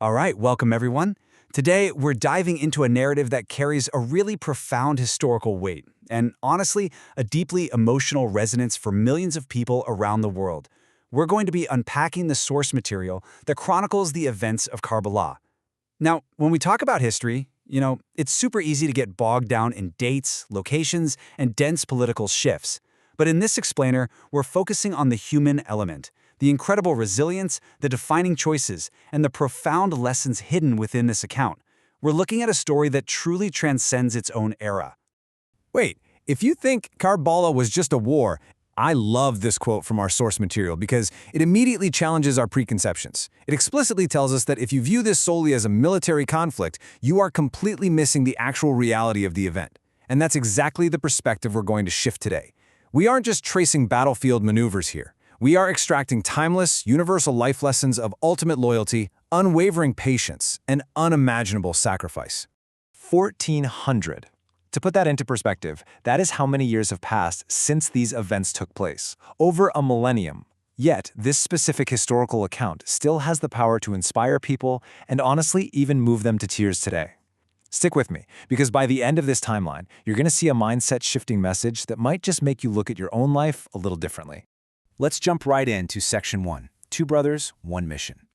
All right, welcome everyone. Today, we're diving into a narrative that carries a really profound historical weight and, honestly, a deeply emotional resonance for millions of people around the world. We're going to be unpacking the source material that chronicles the events of Karbala. Now, when we talk about history, it's super easy to get bogged down in dates, locations, and dense political shifts. But in this explainer, we're focusing on the human element, the incredible resilience, the defining choices, and the profound lessons hidden within this account. We're looking at a story that truly transcends its own era. Wait, if you think Karbala was just a war, I love this quote from our source material because it immediately challenges our preconceptions. It explicitly tells us that if you view this solely as a military conflict, you are completely missing the actual reality of the event. And that's exactly the perspective we're going to shift today. We aren't just tracing battlefield maneuvers here. We are extracting timeless, universal life lessons of ultimate loyalty, unwavering patience, and unimaginable sacrifice. 1400. To put that into perspective, that is how many years have passed since these events took place. Over a millennium. Yet, this specific historical account still has the power to inspire people and honestly even move them to tears today. Stick with me, because by the end of this timeline, you're going to see a mindset-shifting message that might just make you look at your own life a little differently. Let's jump right into Section 1. Two brothers, one mission.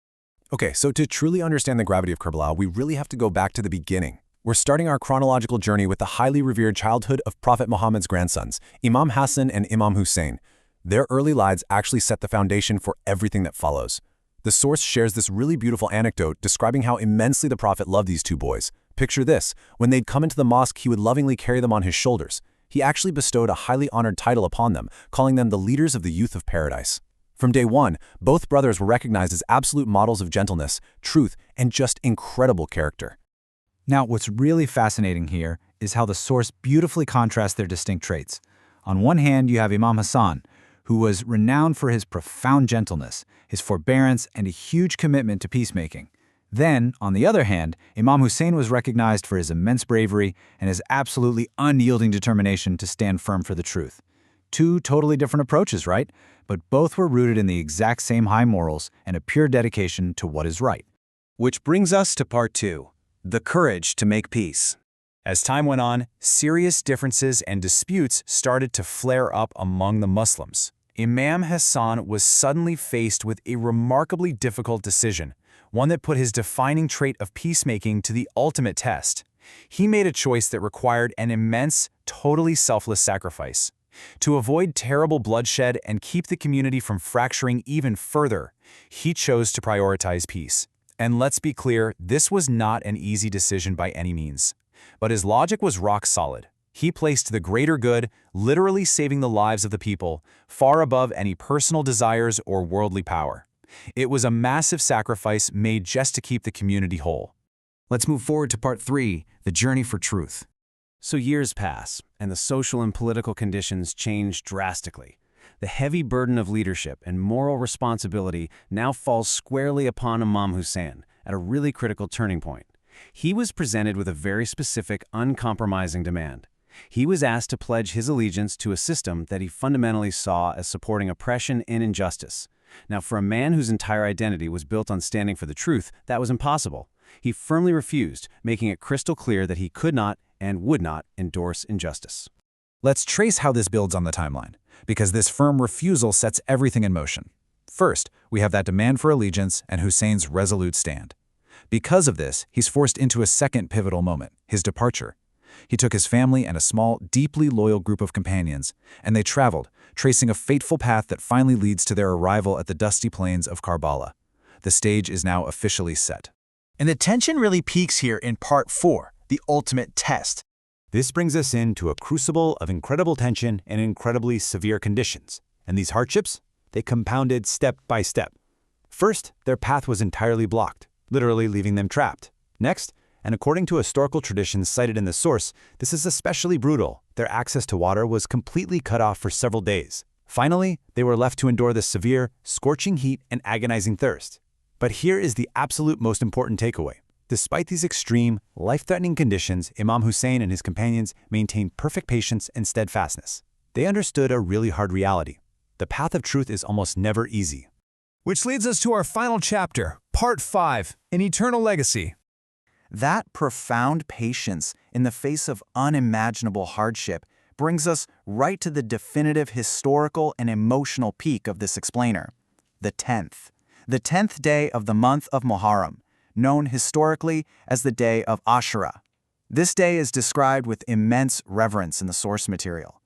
Okay, so to truly understand the gravity of Karbala, we really have to go back to the beginning. We're starting our chronological journey with the highly revered childhood of Prophet Muhammad's grandsons, Imam Hassan and Imam Hussein. Their early lives actually set the foundation for everything that follows. The source shares this really beautiful anecdote describing how immensely the Prophet loved these two boys. Picture this: when they'd come into the mosque, he would lovingly carry them on his shoulders. He actually bestowed a highly honored title upon them, calling them the leaders of the youth of paradise. From day one, both brothers were recognized as absolute models of gentleness, truth, and just incredible character. Now, what's really fascinating here is how the source beautifully contrasts their distinct traits. On one hand, you have Imam Hassan, who was renowned for his profound gentleness, his forbearance, and a huge commitment to peacemaking. Then, on the other hand, Imam Hussein was recognized for his immense bravery and his absolutely unyielding determination to stand firm for the truth. Two totally different approaches, right? But both were rooted in the exact same high morals and a pure dedication to what is right. Which brings us to part 2, the courage to make peace. As time went on, serious differences and disputes started to flare up among the Muslims. Imam Hassan was suddenly faced with a remarkably difficult decision, one that put his defining trait of peacemaking to the ultimate test. He made a choice that required an immense, totally selfless sacrifice. To avoid terrible bloodshed and keep the community from fracturing even further, he chose to prioritize peace. And let's be clear, this was not an easy decision by any means. But his logic was rock solid. He placed the greater good, literally saving the lives of the people, far above any personal desires or worldly power. It was a massive sacrifice made just to keep the community whole. Let's move forward to part 3, the journey for truth. So years pass, and the social and political conditions change drastically. The heavy burden of leadership and moral responsibility now falls squarely upon Imam Hussein at a really critical turning point. He was presented with a very specific, uncompromising demand. He was asked to pledge his allegiance to a system that he fundamentally saw as supporting oppression and injustice. Now, for a man whose entire identity was built on standing for the truth, that was impossible. He firmly refused, making it crystal clear that he could not and would not endorse injustice. Let's trace how this builds on the timeline, because this firm refusal sets everything in motion. First, we have that demand for allegiance and Hussein's resolute stand. Because of this, he's forced into a second pivotal moment, his departure. He took his family and a small, deeply loyal group of companions, and they traveled, tracing a fateful path that finally leads to their arrival at the dusty plains of Karbala. The stage is now officially set. And the tension really peaks here in part 4, the ultimate test. This brings us into a crucible of incredible tension and incredibly severe conditions. And these hardships, they compounded step by step. First, their path was entirely blocked, literally leaving them trapped. Next, and according to historical traditions cited in the source, this is especially brutal. Their access to water was completely cut off for several days. Finally, they were left to endure the severe, scorching heat and agonizing thirst. But here is the absolute most important takeaway. Despite these extreme, life-threatening conditions, Imam Hussein and his companions maintained perfect patience and steadfastness. They understood a really hard reality. The path of truth is almost never easy. Which leads us to our final chapter, Part 5. An Eternal Legacy. That profound patience in the face of unimaginable hardship brings us right to the definitive historical and emotional peak of this explainer, the 10th day of the month of Muharram, known historically as the day of Ashura. This day is described with immense reverence in the source material.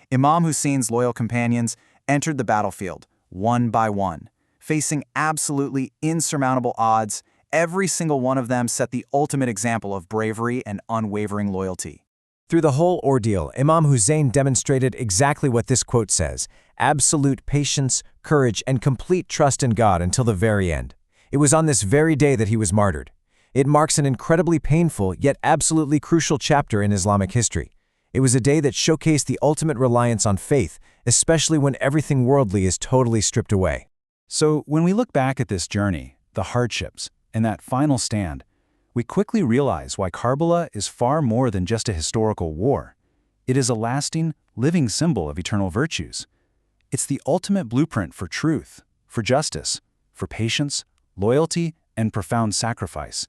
Imam Hussein's loyal companions entered the battlefield, one by one. Facing absolutely insurmountable odds, every single one of them set the ultimate example of bravery and unwavering loyalty. Through the whole ordeal, Imam Hussein demonstrated exactly what this quote says: absolute patience, courage, and complete trust in God until the very end. It was on this very day that he was martyred. It marks an incredibly painful yet absolutely crucial chapter in Islamic history. It was a day that showcased the ultimate reliance on faith, especially when everything worldly is totally stripped away. So when we look back at this journey, the hardships, and that final stand, we quickly realize why Karbala is far more than just a historical war. It is a lasting, living symbol of eternal virtues. It's the ultimate blueprint for truth, for justice, for patience, loyalty, and profound sacrifice.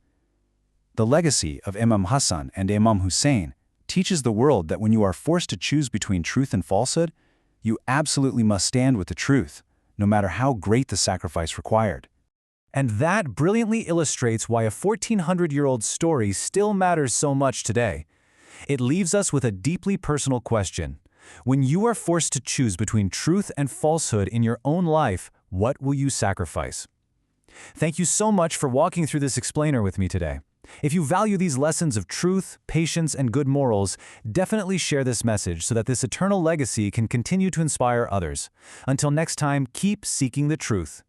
The legacy of Imam Hassan and Imam Hussein teaches the world that when you are forced to choose between truth and falsehood, you absolutely must stand with the truth, no matter how great the sacrifice required. And that brilliantly illustrates why a 1400-year-old story still matters so much today. It leaves us with a deeply personal question. When you are forced to choose between truth and falsehood in your own life, what will you sacrifice? Thank you so much for walking through this explainer with me today. If you value these lessons of truth, patience, and good morals, definitely share this message so that this eternal legacy can continue to inspire others. Until next time, keep seeking the truth.